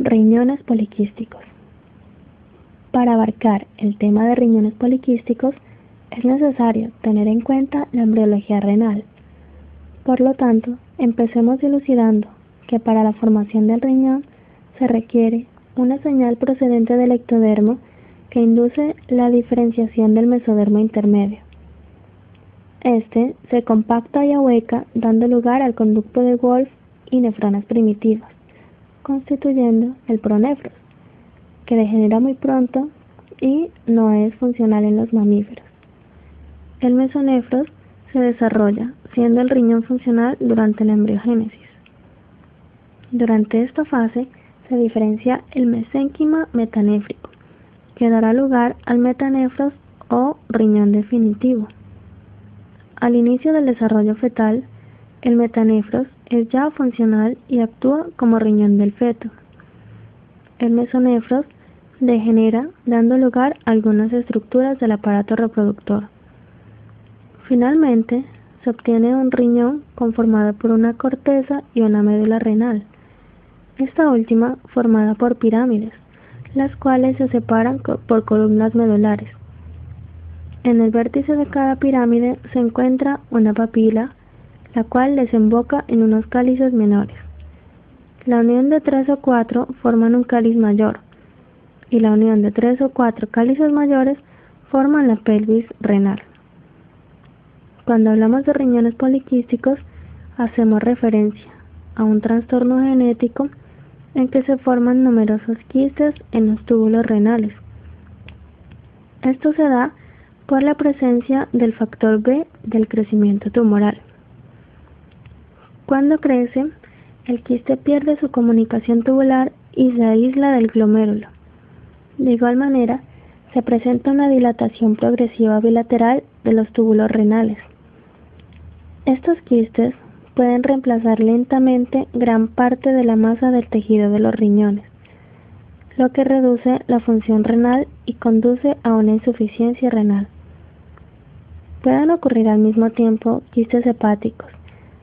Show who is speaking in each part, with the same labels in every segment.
Speaker 1: Riñones poliquísticos. Para abarcar el tema de riñones poliquísticos es necesario tener en cuenta la embriología renal. Por lo tanto, empecemos dilucidando que para la formación del riñón se requiere una señal procedente del ectodermo que induce la diferenciación del mesodermo intermedio. Este se compacta y ahueca dando lugar al conducto de Wolff y nefronas primitivas, constituyendo el pronefros, que degenera muy pronto y no es funcional en los mamíferos. El mesonefros se desarrolla siendo el riñón funcional durante la embriogénesis. Durante esta fase se diferencia el mesénquima metanéfrico, que dará lugar al metanefros o riñón definitivo. Al inicio del desarrollo fetal, el metanefros es ya funcional y actúa como riñón del feto. El mesonefros degenera dando lugar a algunas estructuras del aparato reproductor. Finalmente, se obtiene un riñón conformado por una corteza y una médula renal, esta última formada por pirámides, las cuales se separan por columnas medulares. En el vértice de cada pirámide se encuentra una papila, la cual desemboca en unos cálices menores. La unión de 3 o 4 forman un cáliz mayor, y la unión de 3 o 4 cálices mayores forman la pelvis renal. Cuando hablamos de riñones poliquísticos, hacemos referencia a un trastorno genético en que se forman numerosos quistes en los túbulos renales. Esto se da por la presencia del factor B del crecimiento tumoral. Cuando crece, el quiste pierde su comunicación tubular y se aísla del glomérulo. De igual manera, se presenta una dilatación progresiva bilateral de los túbulos renales. Estos quistes pueden reemplazar lentamente gran parte de la masa del tejido de los riñones, lo que reduce la función renal y conduce a una insuficiencia renal. Pueden ocurrir al mismo tiempo quistes hepáticos,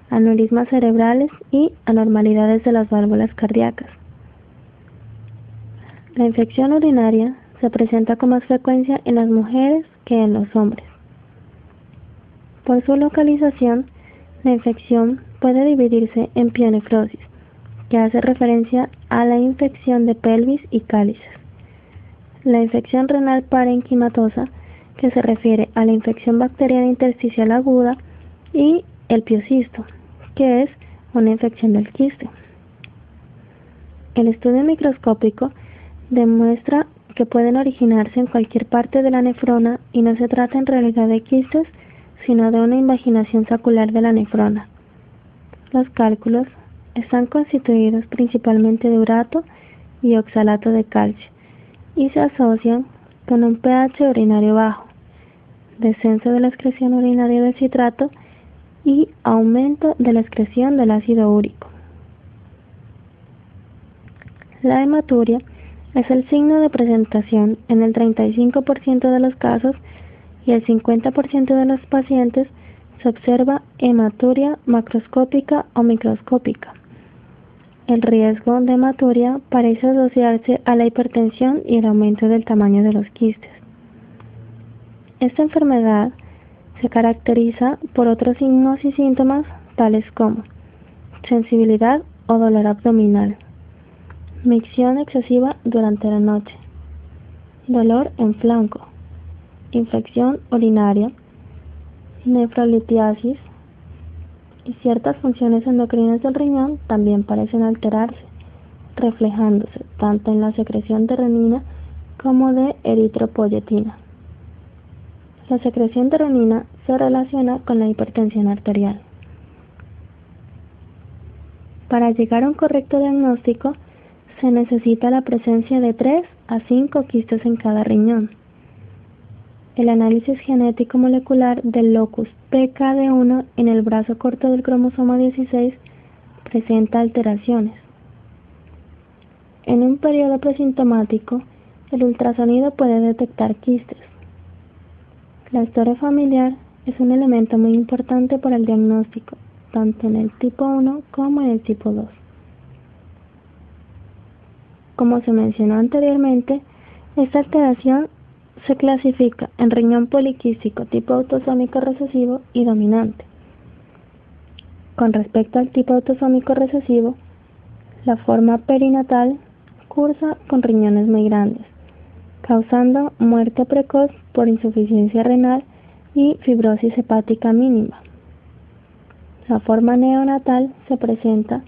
Speaker 1: aneurismas cerebrales y anormalidades de las válvulas cardíacas. La infección urinaria se presenta con más frecuencia en las mujeres que en los hombres. Por su localización, la infección puede dividirse en pielonefrosis, que hace referencia a la infección de pelvis y cálices. La infección renal parenquimatosa, que se refiere a la infección bacteriana intersticial aguda, y el piocisto, que es una infección del quiste. El estudio microscópico demuestra que pueden originarse en cualquier parte de la nefrona y no se trata en realidad de quistes, sino de una invaginación sacular de la nefrona. Los cálculos están constituidos principalmente de urato y oxalato de calcio y se asocian con un pH urinario bajo, descenso de la excreción urinaria del citrato y aumento de la excreción del ácido úrico. La hematuria es el signo de presentación en el 35% de los casos y el 50% de los pacientes se observa hematuria macroscópica o microscópica. El riesgo de hematuria parece asociarse a la hipertensión y el aumento del tamaño de los quistes. Esta enfermedad se caracteriza por otros signos y síntomas tales como sensibilidad o dolor abdominal, micción excesiva durante la noche, dolor en flanco, infección urinaria, nefrolitiasis, y ciertas funciones endocrinas del riñón también parecen alterarse, reflejándose tanto en la secreción de renina como de eritropoyetina. La secreción de renina se relaciona con la hipertensión arterial. Para llegar a un correcto diagnóstico, se necesita la presencia de 3 a 5 quistes en cada riñón. El análisis genético molecular del locus PKD1 en el brazo corto del cromosoma 16 presenta alteraciones. En un periodo presintomático, el ultrasonido puede detectar quistes. La historia familiar es un elemento muy importante para el diagnóstico, tanto en el tipo 1 como en el tipo 2. Como se mencionó anteriormente, esta alteración se clasifica en riñón poliquístico tipo autosómico recesivo y dominante. Con respecto al tipo autosómico recesivo, la forma perinatal cursa con riñones muy grandes, causando muerte precoz por insuficiencia renal y fibrosis hepática mínima. La forma neonatal se presenta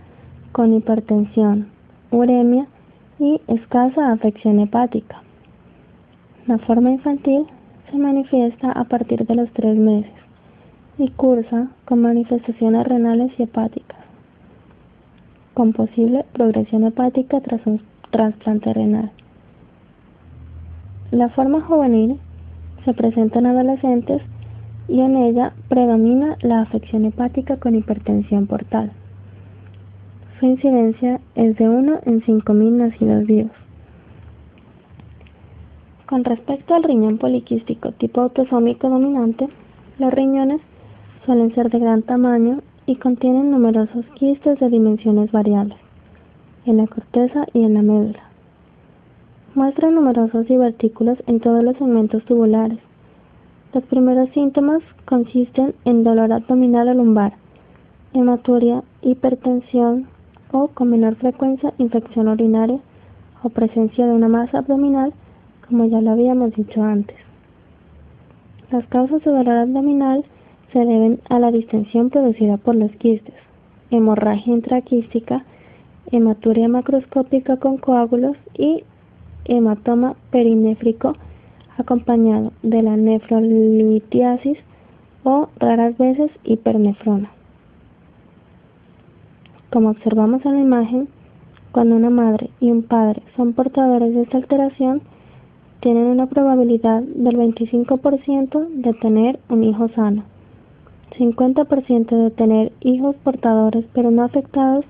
Speaker 1: con hipertensión, uremia y escasa afección hepática. La forma infantil se manifiesta a partir de los 3 meses y cursa con manifestaciones renales y hepáticas, con posible progresión hepática tras un trasplante renal. La forma juvenil se presenta en adolescentes y en ella predomina la afección hepática con hipertensión portal. Su incidencia es de 1 en 5.000 nacidos vivos. Con respecto al riñón poliquístico tipo autosómico dominante, los riñones suelen ser de gran tamaño y contienen numerosos quistes de dimensiones variables en la corteza y en la médula. Muestran numerosos divertículos en todos los segmentos tubulares. Los primeros síntomas consisten en dolor abdominal o lumbar, hematuria, hipertensión o, con menor frecuencia, infección urinaria o presencia de una masa abdominal, como ya lo habíamos dicho antes. Las causas de dolor abdominal se deben a la distensión producida por los quistes, hemorragia intraquística, hematuria macroscópica con coágulos y hematoma perinéfrico acompañado de la nefrolitiasis o raras veces hipernefrona. Como observamos en la imagen, cuando una madre y un padre son portadores de esta alteración, tienen una probabilidad del 25% de tener un hijo sano, 50% de tener hijos portadores pero no afectados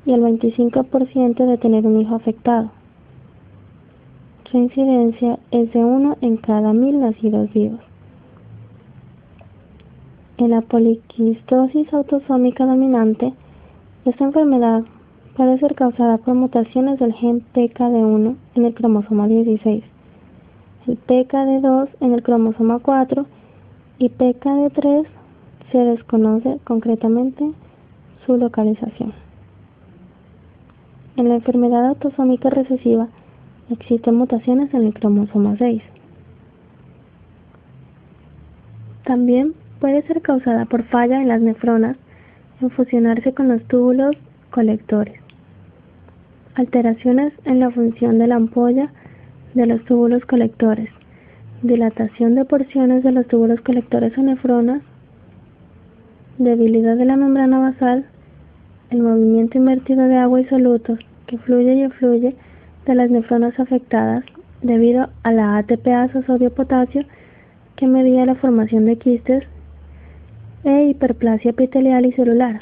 Speaker 1: y el 25% de tener un hijo afectado. Su incidencia es de 1 en cada 1.000 nacidos vivos. En la poliquistosis autosómica dominante, esta enfermedad puede ser causada por mutaciones del gen PKD1 en el cromosoma 16, el PKD2 en el cromosoma 4 y PKD3 se desconoce concretamente su localización. En la enfermedad autosómica recesiva existen mutaciones en el cromosoma 6. También puede ser causada por falla en las nefronas en fusionarse con los túbulos colectores, alteraciones en la función de la ampolla de los túbulos colectores, dilatación de porciones de los túbulos colectores o nefronas, debilidad de la membrana basal, el movimiento invertido de agua y solutos que fluye y efluye de las nefronas afectadas debido a la ATPasa sodio-potasio que medía la formación de quistes e hiperplasia epitelial y celular.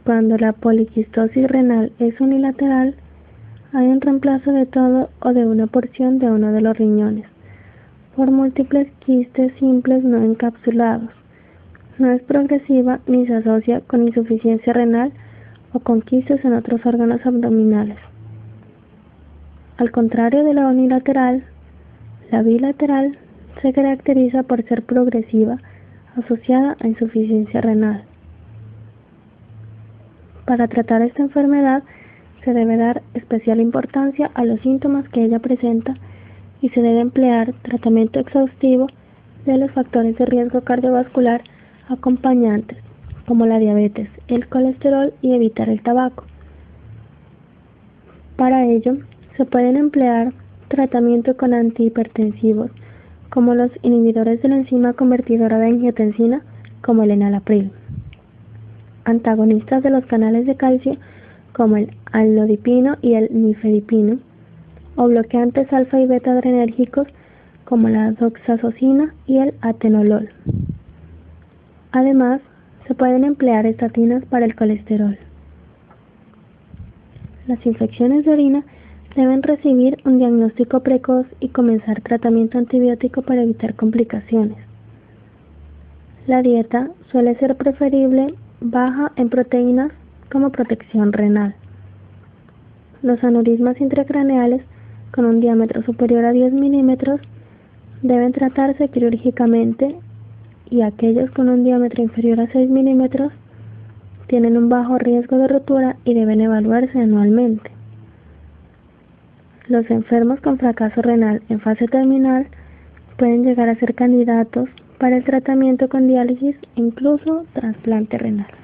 Speaker 1: Cuando la poliquistosis renal es unilateral, hay un reemplazo de todo o de una porción de uno de los riñones por múltiples quistes simples no encapsulados. No es progresiva ni se asocia con insuficiencia renal o con quistes en otros órganos abdominales. Al contrario de la unilateral, la bilateral se caracteriza por ser progresiva asociada a insuficiencia renal. Para tratar esta enfermedad se debe dar especial importancia a los síntomas que ella presenta y se debe emplear tratamiento exhaustivo de los factores de riesgo cardiovascular acompañantes, como la diabetes, el colesterol y evitar el tabaco. Para ello, se pueden emplear tratamiento con antihipertensivos, como los inhibidores de la enzima convertidora de angiotensina, como el enalapril, antagonistas de los canales de calcio, como el amlodipino y el nifedipino, o bloqueantes alfa y beta adrenérgicos, como la doxazosina y el atenolol. Además, se pueden emplear estatinas para el colesterol. Las infecciones de orina deben recibir un diagnóstico precoz y comenzar tratamiento antibiótico para evitar complicaciones. La dieta suele ser preferible baja en proteínas como protección renal. Los aneurismas intracraneales con un diámetro superior a 10 milímetros deben tratarse quirúrgicamente y aquellos con un diámetro inferior a 6 milímetros tienen un bajo riesgo de rotura y deben evaluarse anualmente. Los enfermos con fracaso renal en fase terminal pueden llegar a ser candidatos para el tratamiento con diálisis e incluso trasplante renal.